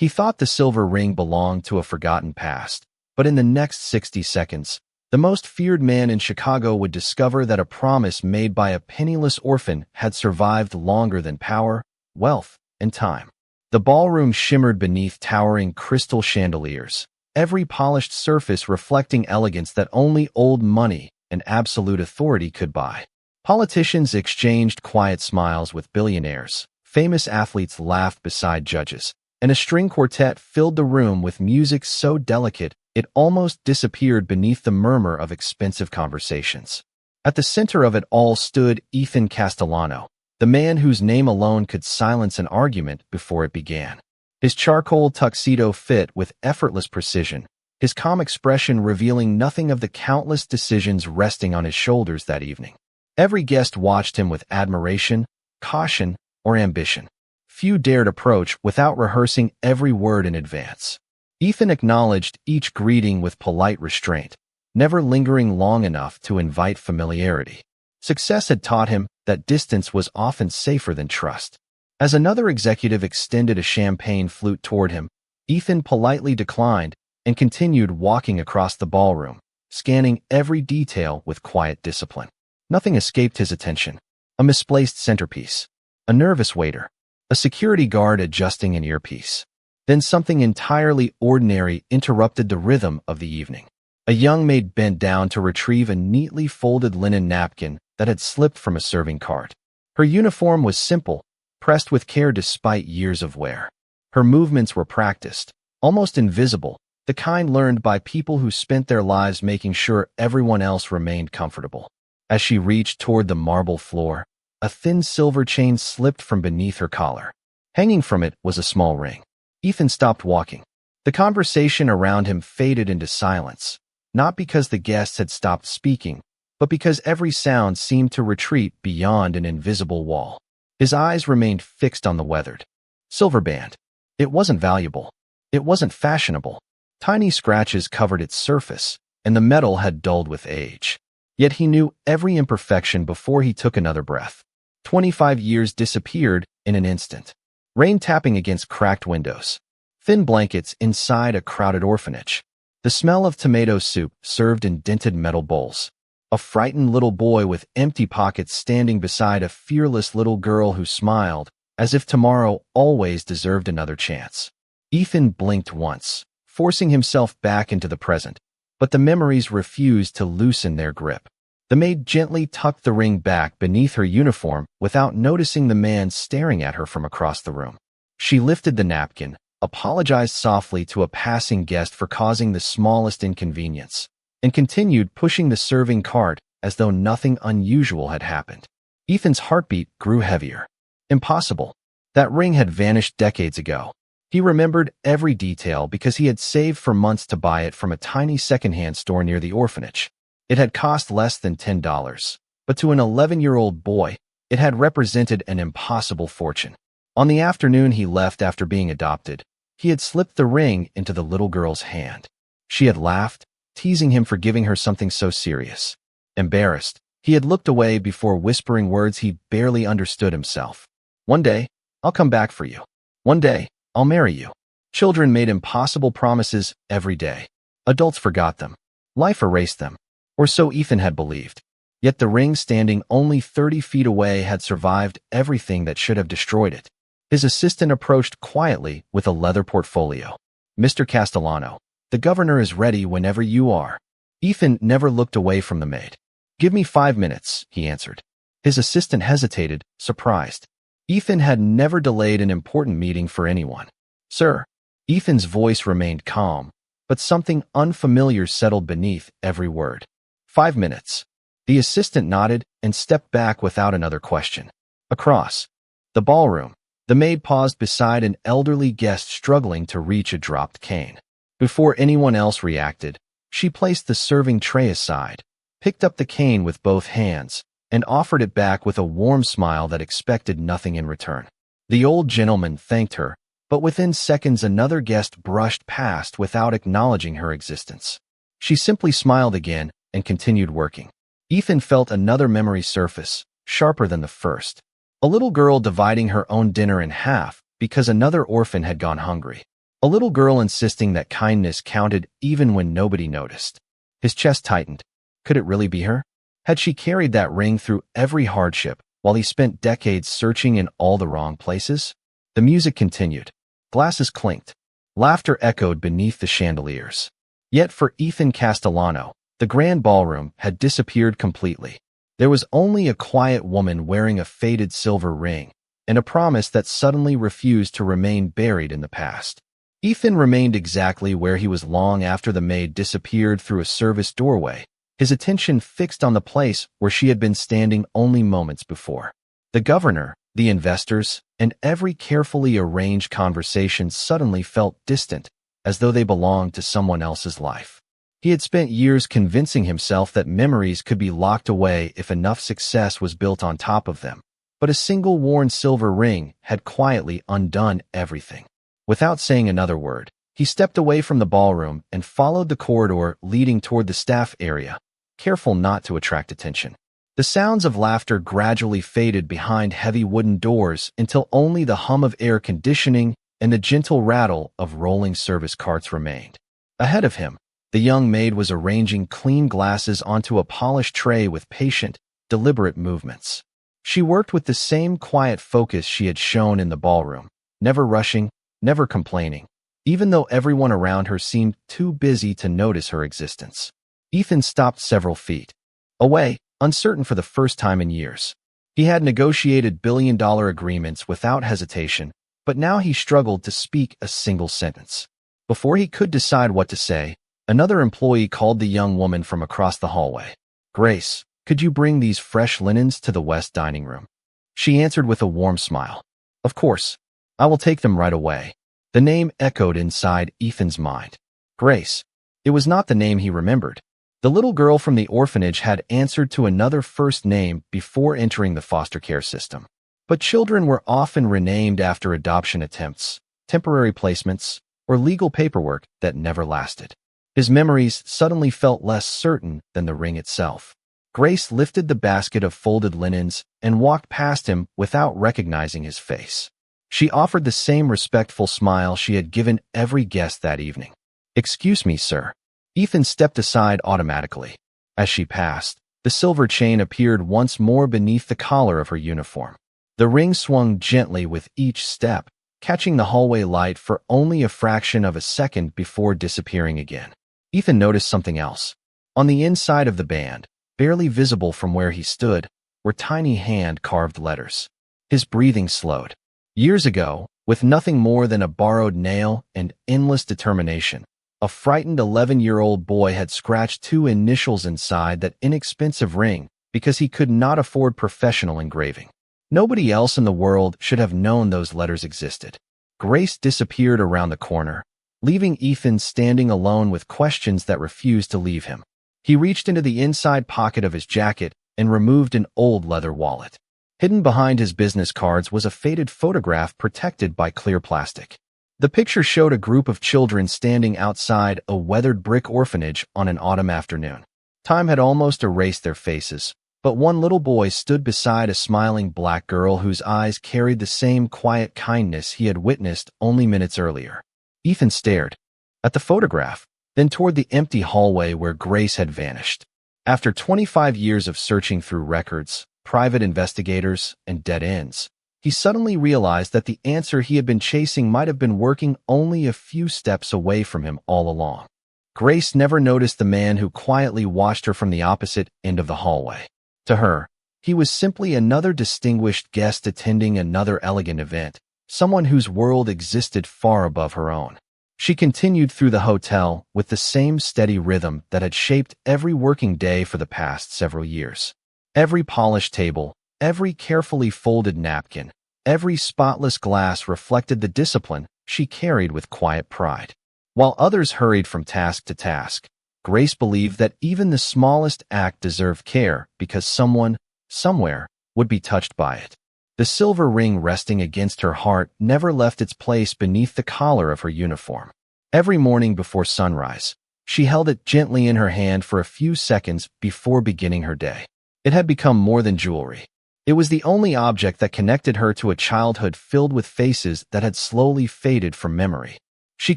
He thought the silver ring belonged to a forgotten past, but in the next 60 seconds, the most feared man in Chicago would discover that a promise made by a penniless orphan had survived longer than power, wealth, and time. The ballroom shimmered beneath towering crystal chandeliers, every polished surface reflecting elegance that only old money and absolute authority could buy. Politicians exchanged quiet smiles with billionaires, famous athletes laughed beside judges, and a string quartet filled the room with music so delicate it almost disappeared beneath the murmur of expensive conversations. At the center of it all stood Ethan Castellano, the man whose name alone could silence an argument before it began. His charcoal tuxedo fit with effortless precision, his calm expression revealing nothing of the countless decisions resting on his shoulders that evening. Every guest watched him with admiration, caution, or ambition. Few dared approach without rehearsing every word in advance. Ethan acknowledged each greeting with polite restraint, never lingering long enough to invite familiarity. Success had taught him that distance was often safer than trust. As another executive extended a champagne flute toward him, Ethan politely declined and continued walking across the ballroom, scanning every detail with quiet discipline. Nothing escaped his attention. A misplaced centerpiece, a nervous waiter, a security guard adjusting an earpiece. Then something entirely ordinary interrupted the rhythm of the evening. A young maid bent down to retrieve a neatly folded linen napkin that had slipped from a serving cart. Her uniform was simple, pressed with care despite years of wear. Her movements were practiced, almost invisible, the kind learned by people who spent their lives making sure everyone else remained comfortable. As she reached toward the marble floor, a thin silver chain slipped from beneath her collar. Hanging from it was a small ring. Ethan stopped walking. The conversation around him faded into silence, not because the guests had stopped speaking, but because every sound seemed to retreat beyond an invisible wall. His eyes remained fixed on the weathered silver band. It wasn't valuable. It wasn't fashionable. Tiny scratches covered its surface, and the metal had dulled with age. Yet he knew every imperfection before he took another breath. 25 years disappeared in an instant. Rain tapping against cracked windows. Thin blankets inside a crowded orphanage. The smell of tomato soup served in dented metal bowls. A frightened little boy with empty pockets standing beside a fearless little girl who smiled, as if tomorrow always deserved another chance. Ethan blinked once, forcing himself back into the present, but the memories refused to loosen their grip. The maid gently tucked the ring back beneath her uniform without noticing the man staring at her from across the room. She lifted the napkin, apologized softly to a passing guest for causing the smallest inconvenience, and continued pushing the serving cart as though nothing unusual had happened. Ethan's heartbeat grew heavier. Impossible. That ring had vanished decades ago. He remembered every detail because he had saved for months to buy it from a tiny secondhand store near the orphanage. It had cost less than $10, but to an 11-year-old boy, it had represented an impossible fortune. On the afternoon he left after being adopted, he had slipped the ring into the little girl's hand. She had laughed, teasing him for giving her something so serious. Embarrassed, he had looked away before whispering words he barely understood himself. One day, I'll come back for you. One day, I'll marry you. Children made impossible promises every day. Adults forgot them. Life erased them. Or so Ethan had believed. Yet the ring standing only 30 feet away had survived everything that should have destroyed it. His assistant approached quietly with a leather portfolio. Mr. Castellano, the governor is ready whenever you are. Ethan never looked away from the maid. Give me 5 minutes, he answered. His assistant hesitated, surprised. Ethan had never delayed an important meeting for anyone. Sir. Ethan's voice remained calm, but something unfamiliar settled beneath every word. 5 minutes. The assistant nodded and stepped back without another question. Across the ballroom, the maid paused beside an elderly guest struggling to reach a dropped cane. Before anyone else reacted, she placed the serving tray aside, picked up the cane with both hands, and offered it back with a warm smile that expected nothing in return. The old gentleman thanked her, but within seconds another guest brushed past without acknowledging her existence. She simply smiled again and continued working. Ethan felt another memory surface, sharper than the first. A little girl dividing her own dinner in half because another orphan had gone hungry. a little girl insisting that kindness counted even when nobody noticed. His chest tightened. Could it really be her? Had she carried that ring through every hardship while he spent decades searching in all the wrong places? The music continued. Glasses clinked. Laughter echoed beneath the chandeliers. Yet for Ethan Castellano, the grand ballroom had disappeared completely. There was only a quiet woman wearing a faded silver ring, and a promise that suddenly refused to remain buried in the past. Ethan remained exactly where he was long after the maid disappeared through a service doorway, his attention fixed on the place where she had been standing only moments before. The governor, the investors, and every carefully arranged conversation suddenly felt distant, as though they belonged to someone else's life. He had spent years convincing himself that memories could be locked away if enough success was built on top of them, but a single worn silver ring had quietly undone everything. Without saying another word, he stepped away from the ballroom and followed the corridor leading toward the staff area, careful not to attract attention. The sounds of laughter gradually faded behind heavy wooden doors until only the hum of air conditioning and the gentle rattle of rolling service carts remained. Ahead of him, the young maid was arranging clean glasses onto a polished tray with patient, deliberate movements. She worked with the same quiet focus she had shown in the ballroom, never rushing, never complaining, even though everyone around her seemed too busy to notice her existence. Ethan stopped several feet away, uncertain for the first time in years. He had negotiated billion-dollar agreements without hesitation, but now he struggled to speak a single sentence. Before he could decide what to say, another employee called the young woman from across the hallway. "Grace, could you bring these fresh linens to the west dining room?" She answered with a warm smile. "Of course. I will take them right away." The name echoed inside Ethan's mind. Grace. It was not the name he remembered. The little girl from the orphanage had answered to another first name before entering the foster care system. But children were often renamed after adoption attempts, temporary placements, or legal paperwork that never lasted. His memories suddenly felt less certain than the ring itself. Grace lifted the basket of folded linens and walked past him without recognizing his face. She offered the same respectful smile she had given every guest that evening. "Excuse me, sir." Ethan stepped aside automatically. As she passed, the silver chain appeared once more beneath the collar of her uniform. The ring swung gently with each step, catching the hallway light for only a fraction of a second before disappearing again. Ethan noticed something else. On the inside of the band, barely visible from where he stood, were tiny hand-carved letters. His breathing slowed. Years ago, with nothing more than a borrowed nail and endless determination, a frightened 11-year-old boy had scratched two initials inside that inexpensive ring because he could not afford professional engraving. Nobody else in the world should have known those letters existed. Grace disappeared around the corner, leaving Ethan standing alone with questions that refused to leave him. He reached into the inside pocket of his jacket and removed an old leather wallet. Hidden behind his business cards was a faded photograph protected by clear plastic. The picture showed a group of children standing outside a weathered brick orphanage on an autumn afternoon. Time had almost erased their faces, but one little boy stood beside a smiling black girl whose eyes carried the same quiet kindness he had witnessed only minutes earlier. Ethan stared at the photograph, then toward the empty hallway where Grace had vanished. After 25 years of searching through records, private investigators, and dead ends, he suddenly realized that the answer he had been chasing might have been working only a few steps away from him all along. Grace never noticed the man who quietly watched her from the opposite end of the hallway. To her, he was simply another distinguished guest attending another elegant event, someone whose world existed far above her own. She continued through the hotel with the same steady rhythm that had shaped every working day for the past several years. Every polished table, every carefully folded napkin, every spotless glass reflected the discipline she carried with quiet pride. While others hurried from task to task, Grace believed that even the smallest act deserved care because someone, somewhere, would be touched by it. The silver ring resting against her heart never left its place beneath the collar of her uniform. Every morning before sunrise, she held it gently in her hand for a few seconds before beginning her day. It had become more than jewelry. It was the only object that connected her to a childhood filled with faces that had slowly faded from memory. She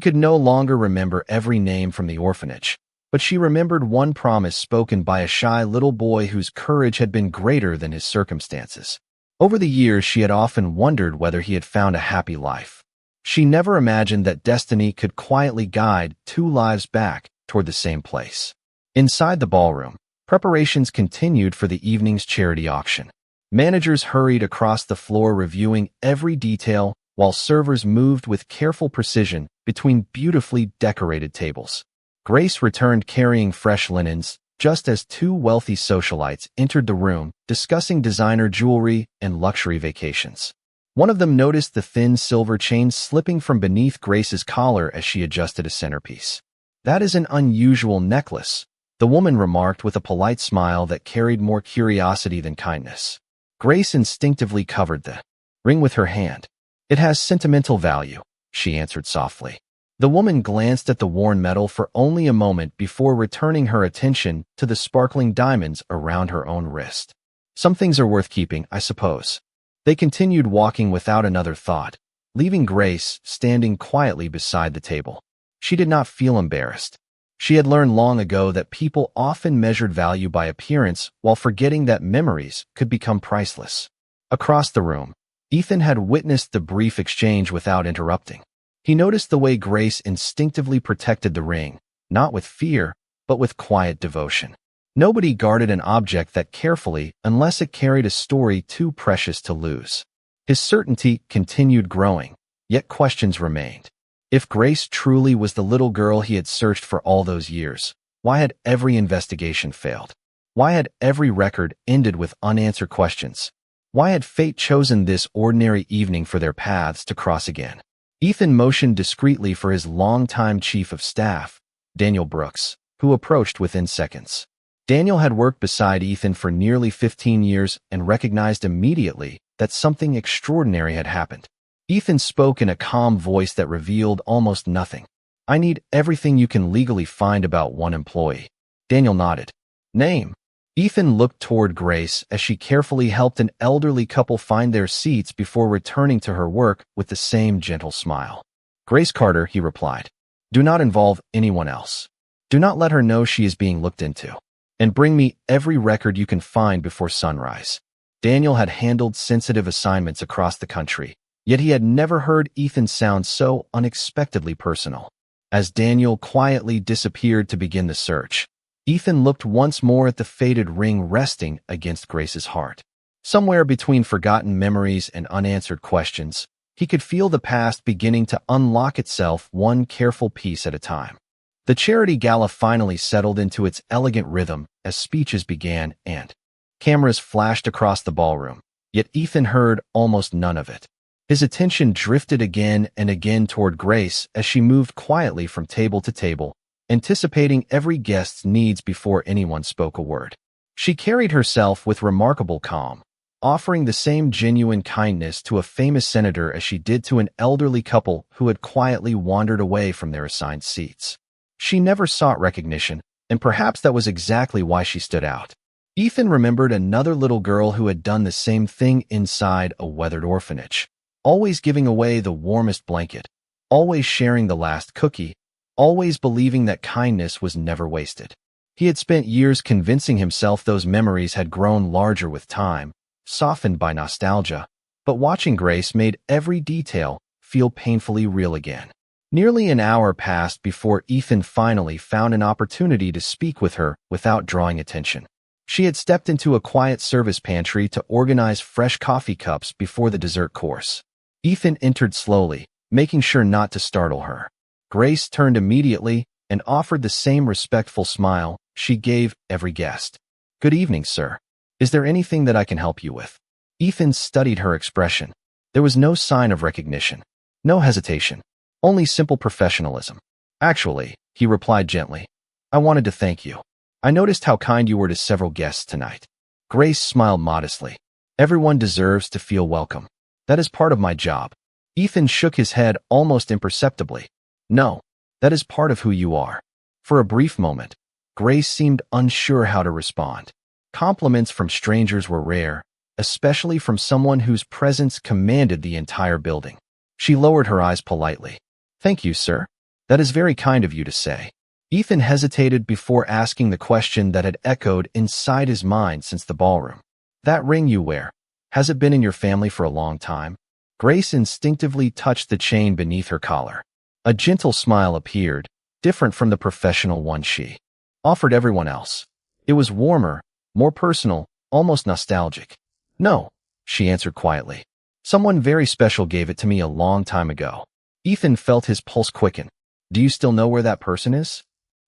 could no longer remember every name from the orphanage, but she remembered one promise spoken by a shy little boy whose courage had been greater than his circumstances. Over the years, she had often wondered whether he had found a happy life. She never imagined that destiny could quietly guide two lives back toward the same place. Inside the ballroom, preparations continued for the evening's charity auction. Managers hurried across the floor reviewing every detail, while servers moved with careful precision between beautifully decorated tables. Grace returned carrying fresh linens, just as two wealthy socialites entered the room, discussing designer jewelry and luxury vacations. One of them noticed the thin silver chain slipping from beneath Grace's collar as she adjusted a centerpiece. "That is an unusual necklace," the woman remarked with a polite smile that carried more curiosity than kindness. Grace instinctively covered the ring with her hand. "It has sentimental value," she answered softly. The woman glanced at the worn metal for only a moment before returning her attention to the sparkling diamonds around her own wrist. "Some things are worth keeping, I suppose." They continued walking without another thought, leaving Grace standing quietly beside the table. She did not feel embarrassed. She had learned long ago that people often measured value by appearance while forgetting that memories could become priceless. Across the room, Ethan had witnessed the brief exchange without interrupting. He noticed the way Grace instinctively protected the ring, not with fear, but with quiet devotion. Nobody guarded an object that carefully unless it carried a story too precious to lose. His certainty continued growing, yet questions remained. If Grace truly was the little girl he had searched for all those years, why had every investigation failed? Why had every record ended with unanswered questions? Why had fate chosen this ordinary evening for their paths to cross again? Ethan motioned discreetly for his longtime chief of staff, Daniel Brooks, who approached within seconds. Daniel had worked beside Ethan for nearly 15 years and recognized immediately that something extraordinary had happened. Ethan spoke in a calm voice that revealed almost nothing. "I need everything you can legally find about one employee." Daniel nodded. "Name?" Ethan looked toward Grace as she carefully helped an elderly couple find their seats before returning to her work with the same gentle smile. "Grace Carter," he replied. "Do not involve anyone else. Do not let her know she is being looked into. And bring me every record you can find before sunrise." Daniel had handled sensitive assignments across the country, yet he had never heard Ethan sound so unexpectedly personal. As Daniel quietly disappeared to begin the search, Ethan looked once more at the faded ring resting against Grace's heart. Somewhere between forgotten memories and unanswered questions, he could feel the past beginning to unlock itself one careful piece at a time. The charity gala finally settled into its elegant rhythm as speeches began and cameras flashed across the ballroom, yet Ethan heard almost none of it. His attention drifted again and again toward Grace as she moved quietly from table to table, anticipating every guest's needs before anyone spoke a word. She carried herself with remarkable calm, offering the same genuine kindness to a famous senator as she did to an elderly couple who had quietly wandered away from their assigned seats. She never sought recognition, and perhaps that was exactly why she stood out. Ethan remembered another little girl who had done the same thing inside a weathered orphanage, always giving away the warmest blanket, always sharing the last cookie, always believing that kindness was never wasted. He had spent years convincing himself those memories had grown larger with time, softened by nostalgia, but watching Grace made every detail feel painfully real again. Nearly an hour passed before Ethan finally found an opportunity to speak with her without drawing attention. She had stepped into a quiet service pantry to organize fresh coffee cups before the dessert course. Ethan entered slowly, making sure not to startle her. Grace turned immediately and offered the same respectful smile she gave every guest. "Good evening, sir. Is there anything that I can help you with?" Ethan studied her expression. There was no sign of recognition, no hesitation, only simple professionalism. "Actually," he replied gently, "I wanted to thank you. I noticed how kind you were to several guests tonight." Grace smiled modestly. "Everyone deserves to feel welcome. That is part of my job." Ethan shook his head almost imperceptibly. "No, that is part of who you are." For a brief moment, Grace seemed unsure how to respond. Compliments from strangers were rare, especially from someone whose presence commanded the entire building. She lowered her eyes politely. "Thank you, sir. That is very kind of you to say. Ethan hesitated before asking the question that had echoed inside his mind since the ballroom. That ring you wear, has it been in your family for a long time? Grace instinctively touched the chain beneath her collar. A gentle smile appeared, different from the professional one she offered everyone else. It was warmer, more personal, almost nostalgic. No, she answered quietly. Someone very special gave it to me a long time ago. Ethan felt his pulse quicken. Do you still know where that person is?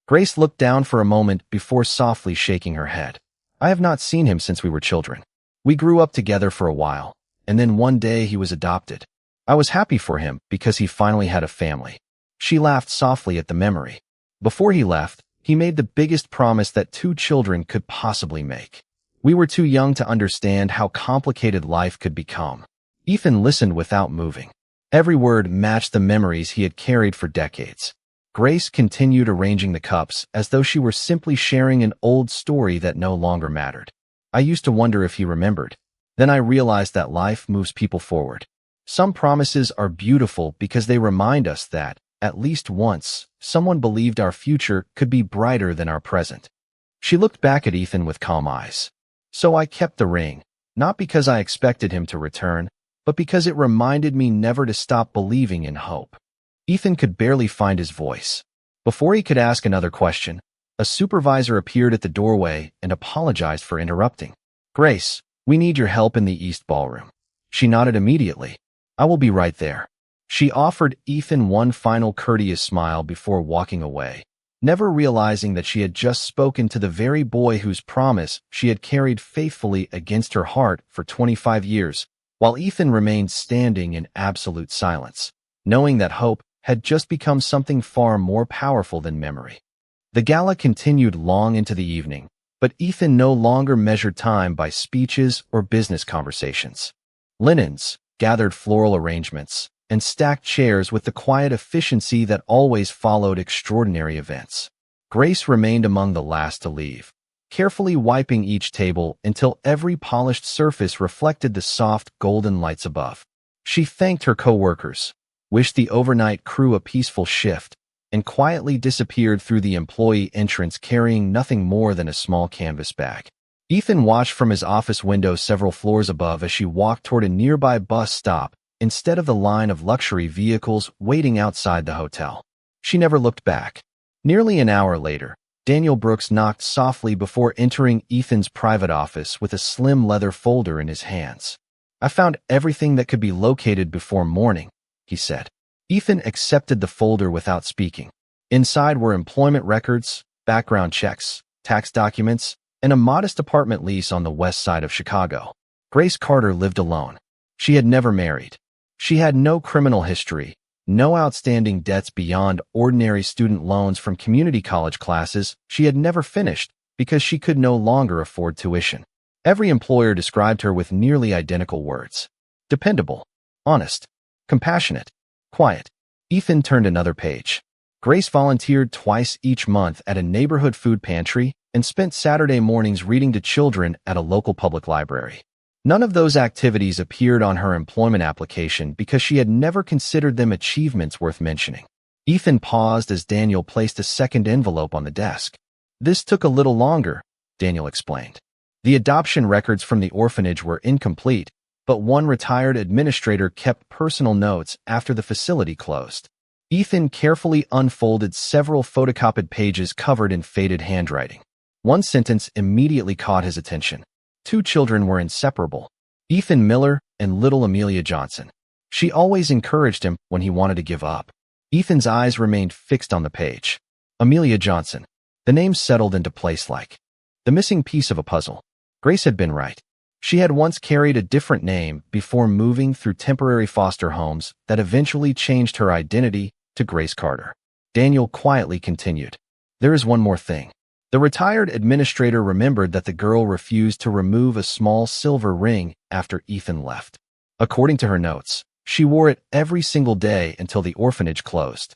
Grace looked down for a moment before softly shaking her head. I have not seen him since we were children. We grew up together for a while, and then one day he was adopted. I was happy for him because he finally had a family. She laughed softly at the memory. Before he left, he made the biggest promise that 2 children could possibly make. We were too young to understand how complicated life could become. Ethan listened without moving. Every word matched the memories he had carried for decades. Grace continued arranging the cups as though she were simply sharing an old story that no longer mattered. I used to wonder if he remembered. Then I realized that life moves people forward. Some promises are beautiful because they remind us that, at least once, someone believed our future could be brighter than our present. She looked back at Ethan with calm eyes. So I kept the ring, not because I expected him to return, but because it reminded me never to stop believing in hope. Ethan could barely find his voice. Before he could ask another question, a supervisor appeared at the doorway and apologized for interrupting. Grace, we need your help in the East Ballroom. She nodded immediately. I will be right there. She offered Ethan one final courteous smile before walking away, never realizing that she had just spoken to the very boy whose promise she had carried faithfully against her heart for 25 years, while Ethan remained standing in absolute silence, knowing that hope had just become something far more powerful than memory. The gala continued long into the evening, but Ethan no longer measured time by speeches or business conversations. Linens, gathered floral arrangements, and stacked chairs with the quiet efficiency that always followed extraordinary events. Grace remained among the last to leave, carefully wiping each table until every polished surface reflected the soft golden lights above. She thanked her co-workers, wished the overnight crew a peaceful shift, and quietly disappeared through the employee entrance carrying nothing more than a small canvas bag. Ethan watched from his office window several floors above as she walked toward a nearby bus stop instead of the line of luxury vehicles waiting outside the hotel. She never looked back. Nearly an hour later, Daniel Brooks knocked softly before entering Ethan's private office with a slim leather folder in his hands. I found everything that could be located before morning, he said. Ethan accepted the folder without speaking. Inside were employment records, background checks, tax documents, and a modest apartment lease on the west side of Chicago. Grace Carter lived alone. She had never married. She had no criminal history, no outstanding debts beyond ordinary student loans from community college classes she had never finished because she could no longer afford tuition. Every employer described her with nearly identical words. Dependable, honest, compassionate, quiet. Ethan turned another page. Grace volunteered twice each month at a neighborhood food pantry and spent Saturday mornings reading to children at a local public library. None of those activities appeared on her employment application because she had never considered them achievements worth mentioning. Ethan paused as Daniel placed a second envelope on the desk. This took a little longer, Daniel explained. The adoption records from the orphanage were incomplete, but one retired administrator kept personal notes after the facility closed. Ethan carefully unfolded several photocopied pages covered in faded handwriting. One sentence immediately caught his attention. 2 children were inseparable, Ethan Miller and little Amelia Johnson. She always encouraged him when he wanted to give up. Ethan's eyes remained fixed on the page. Amelia Johnson. The name settled into place like the missing piece of a puzzle. Grace had been right. She had once carried a different name before moving through temporary foster homes that eventually changed her identity to Grace Carter. Daniel quietly continued. There is one more thing. The retired administrator remembered that the girl refused to remove a small silver ring after Ethan left. According to her notes, she wore it every single day until the orphanage closed.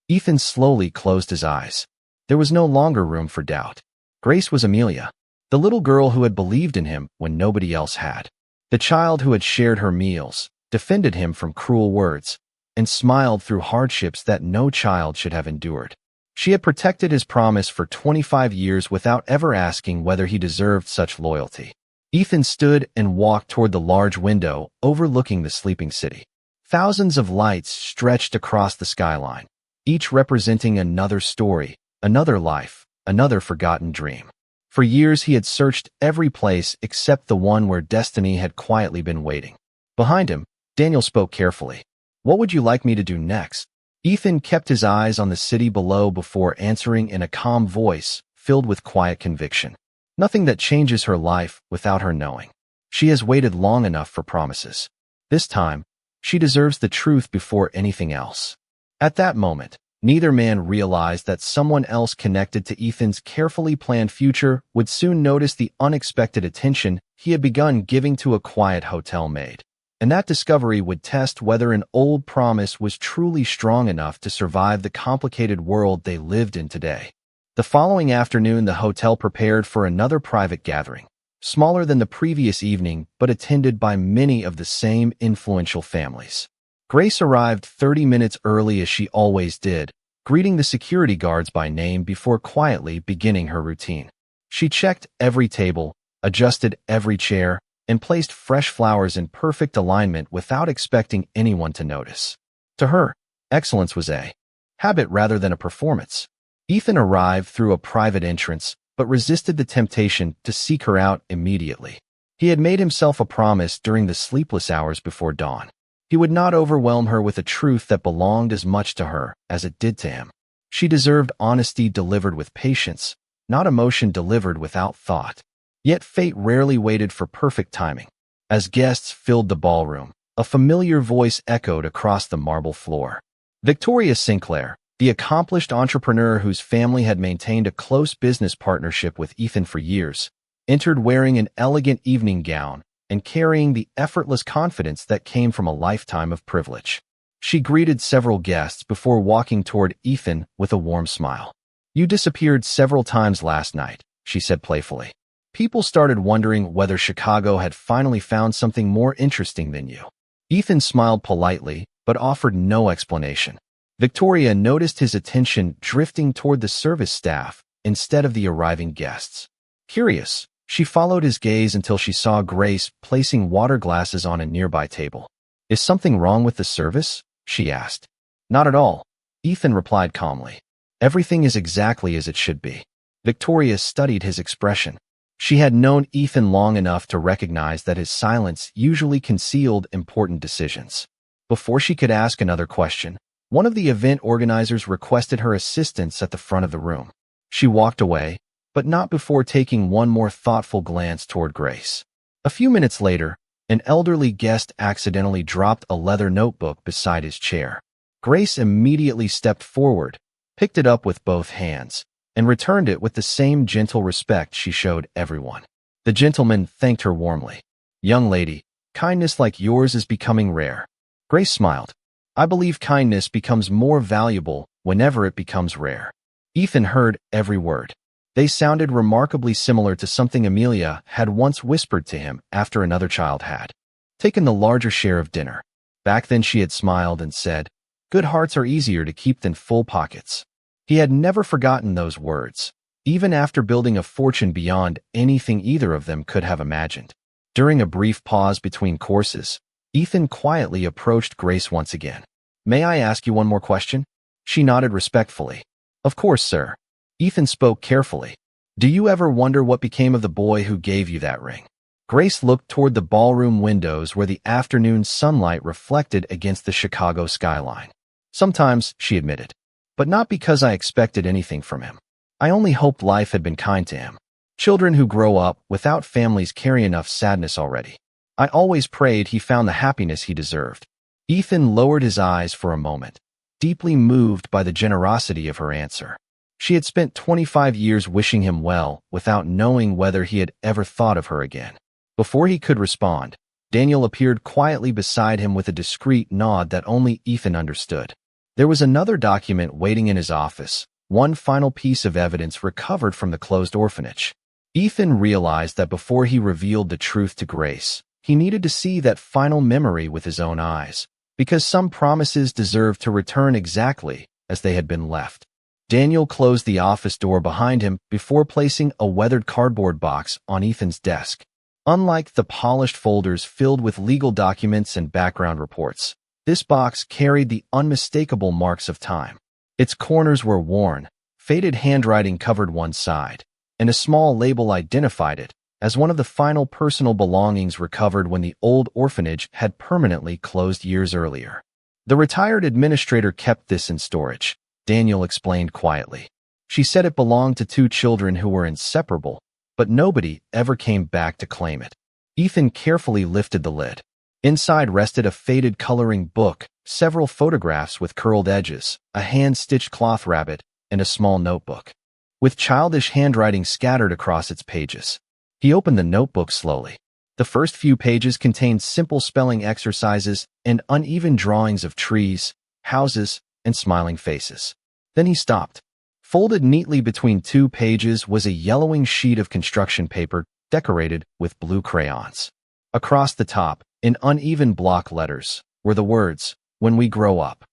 Ethan slowly closed his eyes. There was no longer room for doubt. Grace was Amelia, the little girl who had believed in him when nobody else had. The child who had shared her meals, defended him from cruel words, and smiled through hardships that no child should have endured. She had protected his promise for 25 years without ever asking whether he deserved such loyalty. Ethan stood and walked toward the large window overlooking the sleeping city. Thousands of lights stretched across the skyline, each representing another story, another life, another forgotten dream. For years he had searched every place except the one where destiny had quietly been waiting. Behind him, Daniel spoke carefully. "What would you like me to do next?" Ethan kept his eyes on the city below before answering in a calm voice, filled with quiet conviction. "Nothing that changes her life without her knowing. She has waited long enough for promises. This time, she deserves the truth before anything else." At that moment, neither man realized that someone else connected to Ethan's carefully planned future would soon notice the unexpected attention he had begun giving to a quiet hotel maid. And that discovery would test whether an old promise was truly strong enough to survive the complicated world they lived in today. The following afternoon, the hotel prepared for another private gathering, smaller than the previous evening but attended by many of the same influential families. Grace arrived 30 minutes early as she always did, greeting the security guards by name before quietly beginning her routine. She checked every table, adjusted every chair, and placed fresh flowers in perfect alignment without expecting anyone to notice. To her, excellence was a habit rather than a performance. Ethan arrived through a private entrance, but resisted the temptation to seek her out immediately. He had made himself a promise during the sleepless hours before dawn. He would not overwhelm her with a truth that belonged as much to her as it did to him. She deserved honesty delivered with patience, not emotion delivered without thought. Yet fate rarely waited for perfect timing. As guests filled the ballroom, a familiar voice echoed across the marble floor. Victoria Sinclair, the accomplished entrepreneur whose family had maintained a close business partnership with Ethan for years, entered wearing an elegant evening gown and carrying the effortless confidence that came from a lifetime of privilege. She greeted several guests before walking toward Ethan with a warm smile. "You disappeared several times last night," she said playfully. "People started wondering whether Chicago had finally found something more interesting than you." Ethan smiled politely, but offered no explanation. Victoria noticed his attention drifting toward the service staff instead of the arriving guests. Curious, she followed his gaze until she saw Grace placing water glasses on a nearby table. "Is something wrong with the service?" she asked. "Not at all," Ethan replied calmly. "Everything is exactly as it should be." Victoria studied his expression. She had known Ethan long enough to recognize that his silence usually concealed important decisions. Before she could ask another question, one of the event organizers requested her assistance at the front of the room. She walked away, but not before taking one more thoughtful glance toward Grace. A few minutes later, an elderly guest accidentally dropped a leather notebook beside his chair. Grace immediately stepped forward, picked it up with both hands, and returned it with the same gentle respect she showed everyone. The gentleman thanked her warmly. "Young lady, kindness like yours is becoming rare." Grace smiled. "I believe kindness becomes more valuable whenever it becomes rare." Ethan heard every word. They sounded remarkably similar to something Amelia had once whispered to him after another child had taken the larger share of dinner. Back then she had smiled and said, "Good hearts are easier to keep than full pockets." He had never forgotten those words, even after building a fortune beyond anything either of them could have imagined. During a brief pause between courses, Ethan quietly approached Grace once again. "May I ask you one more question?" She nodded respectfully. "Of course, sir." Ethan spoke carefully. "Do you ever wonder what became of the boy who gave you that ring?" Grace looked toward the ballroom windows where the afternoon sunlight reflected against the Chicago skyline. "Sometimes," she admitted. "But not because I expected anything from him. I only hoped life had been kind to him. Children who grow up without families carry enough sadness already. I always prayed he found the happiness he deserved." Ethan lowered his eyes for a moment, deeply moved by the generosity of her answer. She had spent 25 years wishing him well without knowing whether he had ever thought of her again. Before he could respond, Daniel appeared quietly beside him with a discreet nod that only Ethan understood. There was another document waiting in his office, one final piece of evidence recovered from the closed orphanage. Ethan realized that before he revealed the truth to Grace, he needed to see that final memory with his own eyes, because some promises deserve to return exactly as they had been left. Daniel closed the office door behind him before placing a weathered cardboard box on Ethan's desk. Unlike the polished folders filled with legal documents and background reports, this box carried the unmistakable marks of time. Its corners were worn, faded handwriting covered one side, and a small label identified it as one of the final personal belongings recovered when the old orphanage had permanently closed years earlier. The retired administrator kept this in storage, Daniel explained quietly. She said it belonged to two children who were inseparable, but nobody ever came back to claim it. Ethan carefully lifted the lid. Inside rested a faded coloring book, several photographs with curled edges, a hand-stitched cloth rabbit, and a small notebook, with childish handwriting scattered across its pages. He opened the notebook slowly. The first few pages contained simple spelling exercises and uneven drawings of trees, houses, and smiling faces. Then he stopped. Folded neatly between two pages was a yellowing sheet of construction paper decorated with blue crayons. Across the top, in uneven block letters, were the words, "When we grow up."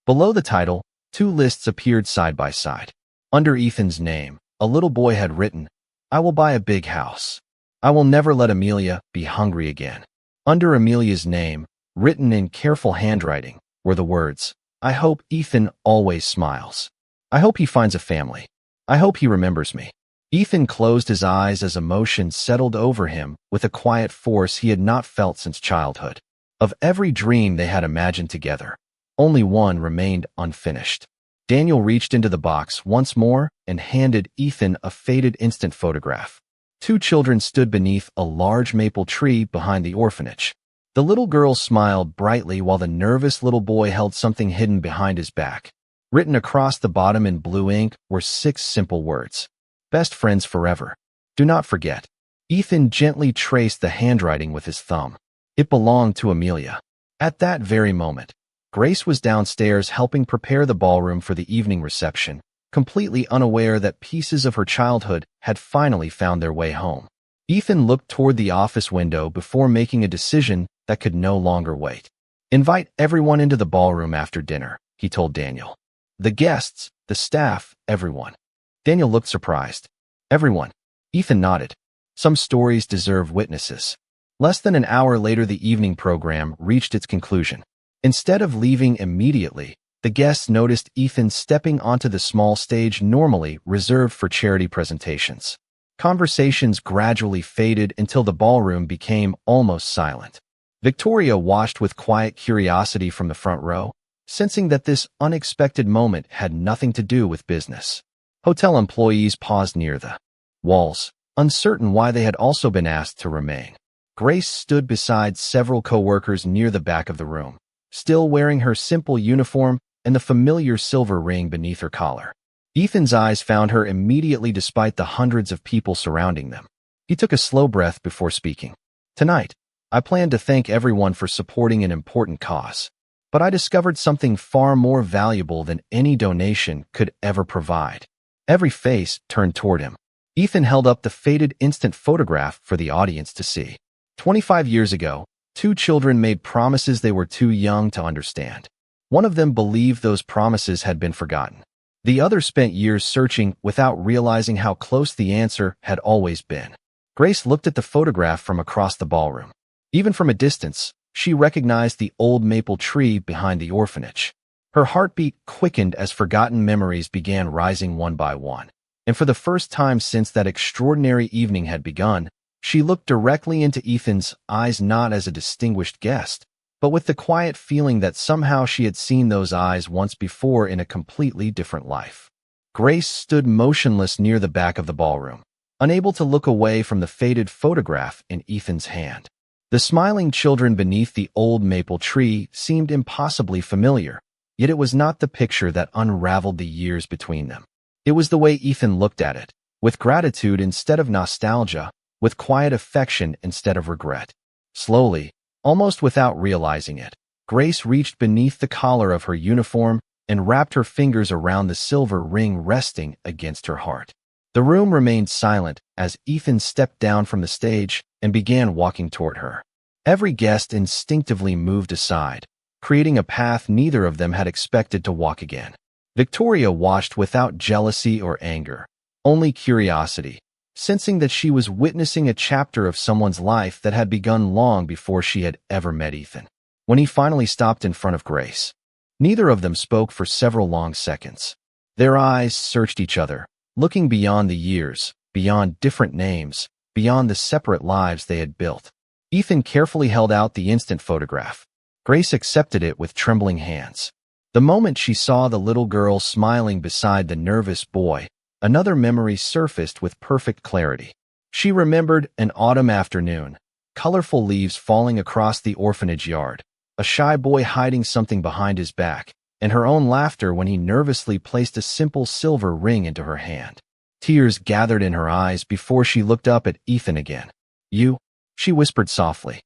Below the title, two lists appeared side by side. Under Ethan's name, a little boy had written, "I will buy a big house. I will never let Amelia be hungry again." Under Amelia's name, written in careful handwriting, were the words, "I hope Ethan always smiles. I hope he finds a family. I hope he remembers me." Ethan closed his eyes as emotion settled over him with a quiet force he had not felt since childhood. Of every dream they had imagined together, only one remained unfinished. Daniel reached into the box once more and handed Ethan a faded instant photograph. Two children stood beneath a large maple tree behind the orphanage. The little girl smiled brightly while the nervous little boy held something hidden behind his back. Written across the bottom in blue ink were 6 simple words. "Best friends forever. Do not forget." Ethan gently traced the handwriting with his thumb. It belonged to Amelia. At that very moment, Grace was downstairs helping prepare the ballroom for the evening reception, completely unaware that pieces of her childhood had finally found their way home. Ethan looked toward the office window before making a decision that could no longer wait. "Invite everyone into the ballroom after dinner," he told Daniel. "The guests, the staff, everyone." Daniel looked surprised. "Everyone?" Ethan nodded. "Some stories deserve witnesses." Less than an hour later, the evening program reached its conclusion. Instead of leaving immediately, the guests noticed Ethan stepping onto the small stage normally reserved for charity presentations. Conversations gradually faded until the ballroom became almost silent. Victoria watched with quiet curiosity from the front row, sensing that this unexpected moment had nothing to do with business. Hotel employees paused near the walls, uncertain why they had also been asked to remain. Grace stood beside several co-workers near the back of the room, still wearing her simple uniform and the familiar silver ring beneath her collar. Ethan's eyes found her immediately despite the hundreds of people surrounding them. He took a slow breath before speaking. "Tonight, I planned to thank everyone for supporting an important cause, but I discovered something far more valuable than any donation could ever provide." Every face turned toward him. Ethan held up the faded instant photograph for the audience to see. 25 years ago, two children made promises they were too young to understand. One of them believed those promises had been forgotten. The other spent years searching without realizing how close the answer had always been. Grace looked at the photograph from across the ballroom. Even from a distance, she recognized the old maple tree behind the orphanage. Her heartbeat quickened as forgotten memories began rising one by one. And for the first time since that extraordinary evening had begun, she looked directly into Ethan's eyes, not as a distinguished guest, but with the quiet feeling that somehow she had seen those eyes once before in a completely different life. Grace stood motionless near the back of the ballroom, unable to look away from the faded photograph in Ethan's hand. The smiling children beneath the old maple tree seemed impossibly familiar, yet it was not the picture that unraveled the years between them. It was the way Ethan looked at it, with gratitude instead of nostalgia, with quiet affection instead of regret. Slowly, almost without realizing it, Grace reached beneath the collar of her uniform and wrapped her fingers around the silver ring resting against her heart. The room remained silent as Ethan stepped down from the stage and began walking toward her. Every guest instinctively moved aside, creating a path neither of them had expected to walk again. Victoria watched without jealousy or anger, only curiosity, sensing that she was witnessing a chapter of someone's life that had begun long before she had ever met Ethan. When he finally stopped in front of Grace, neither of them spoke for several long seconds. Their eyes searched each other, looking beyond the years, beyond different names, beyond the separate lives they had built. Ethan carefully held out the instant photograph. Grace accepted it with trembling hands. The moment she saw the little girl smiling beside the nervous boy, another memory surfaced with perfect clarity. She remembered an autumn afternoon, colorful leaves falling across the orphanage yard, a shy boy hiding something behind his back, and her own laughter when he nervously placed a simple silver ring into her hand. Tears gathered in her eyes before she looked up at Ethan again. "You?" she whispered softly.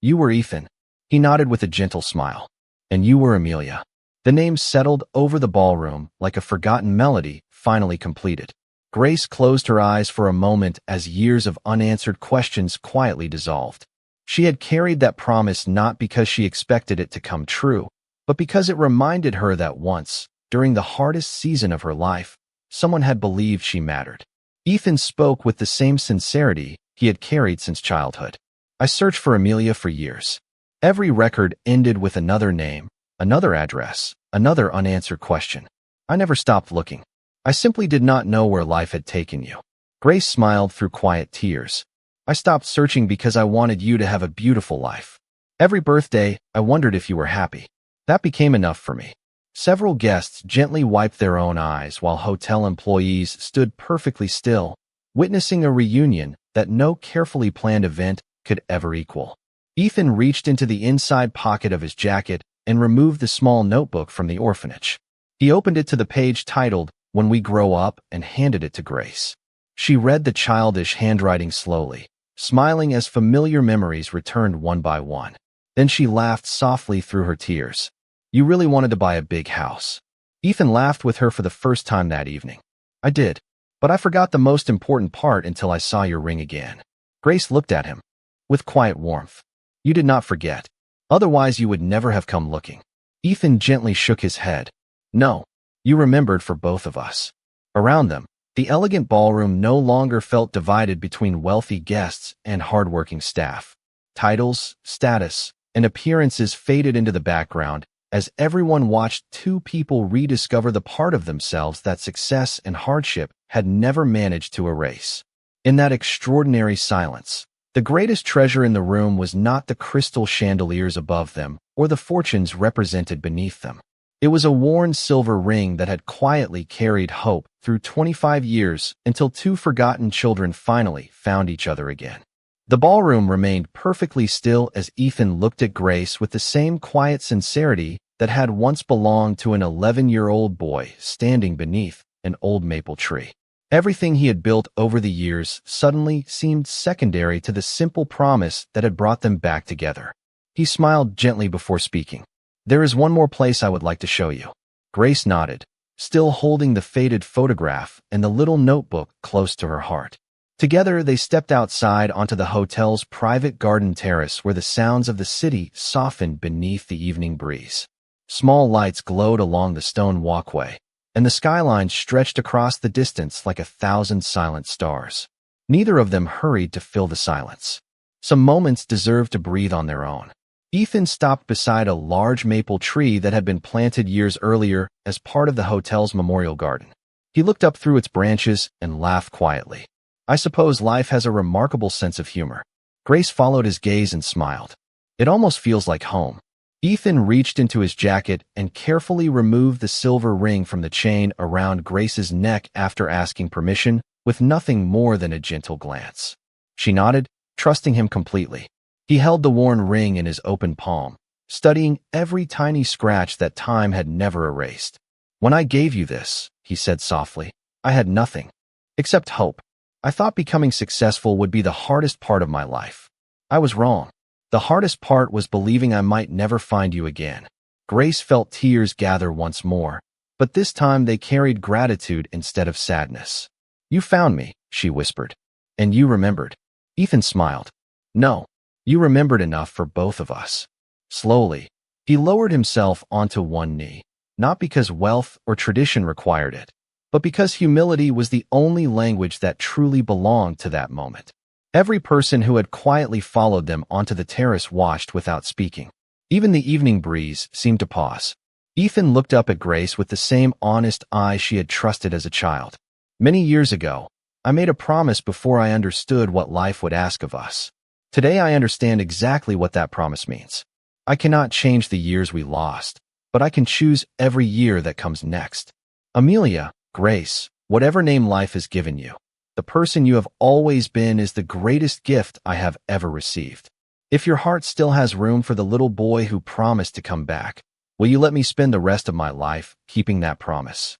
"You were Ethan." He nodded with a gentle smile. "And you were Amelia." The name settled over the ballroom like a forgotten melody, finally completed. Grace closed her eyes for a moment as years of unanswered questions quietly dissolved. She had carried that promise not because she expected it to come true, but because it reminded her that once, during the hardest season of her life, someone had believed she mattered. Ethan spoke with the same sincerity he had carried since childhood. "I searched for Amelia for years. Every record ended with another name, another address, another unanswered question. I never stopped looking. I simply did not know where life had taken you." Grace smiled through quiet tears. "I stopped searching because I wanted you to have a beautiful life. Every birthday, I wondered if you were happy. That became enough for me." Several guests gently wiped their own eyes while hotel employees stood perfectly still, witnessing a reunion that no carefully planned event could ever equal. Ethan reached into the inside pocket of his jacket and removed the small notebook from the orphanage. He opened it to the page titled, "When We Grow Up," and handed it to Grace. She read the childish handwriting slowly, smiling as familiar memories returned one by one. Then she laughed softly through her tears. "You really wanted to buy a big house." Ethan laughed with her for the first time that evening. "I did, but I forgot the most important part until I saw your ring again." Grace looked at him with quiet warmth. "You did not forget. Otherwise you would never have come looking." Ethan gently shook his head. "No, you remembered for both of us." Around them, the elegant ballroom no longer felt divided between wealthy guests and hardworking staff. Titles, status, and appearances faded into the background as everyone watched two people rediscover the part of themselves that success and hardship had never managed to erase. In that extraordinary silence, the greatest treasure in the room was not the crystal chandeliers above them or the fortunes represented beneath them. It was a worn silver ring that had quietly carried hope through 25 years until two forgotten children finally found each other again. The ballroom remained perfectly still as Ethan looked at Grace with the same quiet sincerity that had once belonged to an 11-year-old boy standing beneath an old maple tree. Everything he had built over the years suddenly seemed secondary to the simple promise that had brought them back together. He smiled gently before speaking. "There is one more place I would like to show you." Grace nodded, still holding the faded photograph and the little notebook close to her heart. Together, they stepped outside onto the hotel's private garden terrace where the sounds of the city softened beneath the evening breeze. Small lights glowed along the stone walkway, and the skyline stretched across the distance like 1,000 silent stars. Neither of them hurried to fill the silence. Some moments deserved to breathe on their own. Ethan stopped beside a large maple tree that had been planted years earlier as part of the hotel's memorial garden. He looked up through its branches and laughed quietly. "I suppose life has a remarkable sense of humor." Grace followed his gaze and smiled. "It almost feels like home." Ethan reached into his jacket and carefully removed the silver ring from the chain around Grace's neck after asking permission, with nothing more than a gentle glance. She nodded, trusting him completely. He held the worn ring in his open palm, studying every tiny scratch that time had never erased. "When I gave you this," he said softly, "I had nothing. Except hope. I thought becoming successful would be the hardest part of my life. I was wrong. The hardest part was believing I might never find you again." Grace felt tears gather once more, but this time they carried gratitude instead of sadness. "You found me," she whispered. "And you remembered." Ethan smiled. "No, you remembered enough for both of us." Slowly, He lowered himself onto one knee, not because wealth or tradition required it, but because humility was the only language that truly belonged to that moment. Every person who had quietly followed them onto the terrace watched without speaking. Even the evening breeze seemed to pause. Ethan looked up at Grace with the same honest eye she had trusted as a child. Many years ago, I made a promise before I understood what life would ask of us. Today I understand exactly what that promise means. I cannot change the years we lost, but I can choose every year that comes next. Amelia, Grace, whatever name life has given you, the person you have always been is the greatest gift I have ever received. If your heart still has room for the little boy who promised to come back, will you let me spend the rest of my life keeping that promise?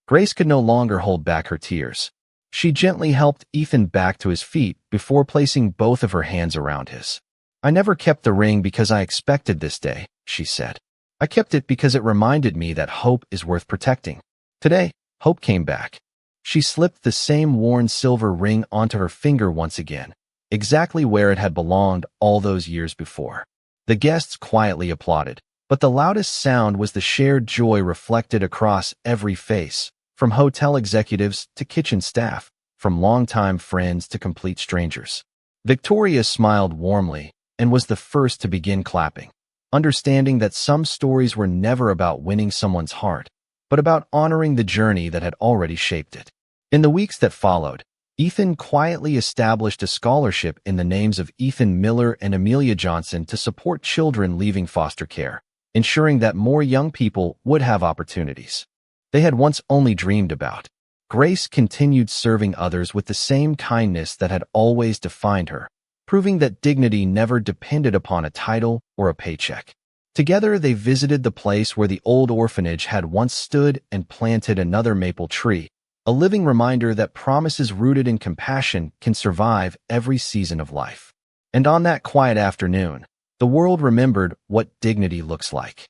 Grace could no longer hold back her tears. She gently helped Ethan back to his feet before placing both of her hands around his. I never kept the ring because I expected this day, she said. I kept it because it reminded me that hope is worth protecting. Today, hope came back. She slipped the same worn silver ring onto her finger once again, exactly where it had belonged all those years before. The guests quietly applauded, but the loudest sound was the shared joy reflected across every face, from hotel executives to kitchen staff, from longtime friends to complete strangers. Victoria smiled warmly and was the first to begin clapping, understanding that some stories were never about winning someone's heart, but about honoring the journey that had already shaped it. In the weeks that followed, Ethan quietly established a scholarship in the names of Ethan Miller and Amelia Johnson to support children leaving foster care, ensuring that more young people would have opportunities they had once only dreamed about. Grace continued serving others with the same kindness that had always defined her, proving that dignity never depended upon a title or a paycheck. Together, they visited the place where the old orphanage had once stood and planted another maple tree, a living reminder that promises rooted in compassion can survive every season of life. And on that quiet afternoon, the world remembered what dignity looks like.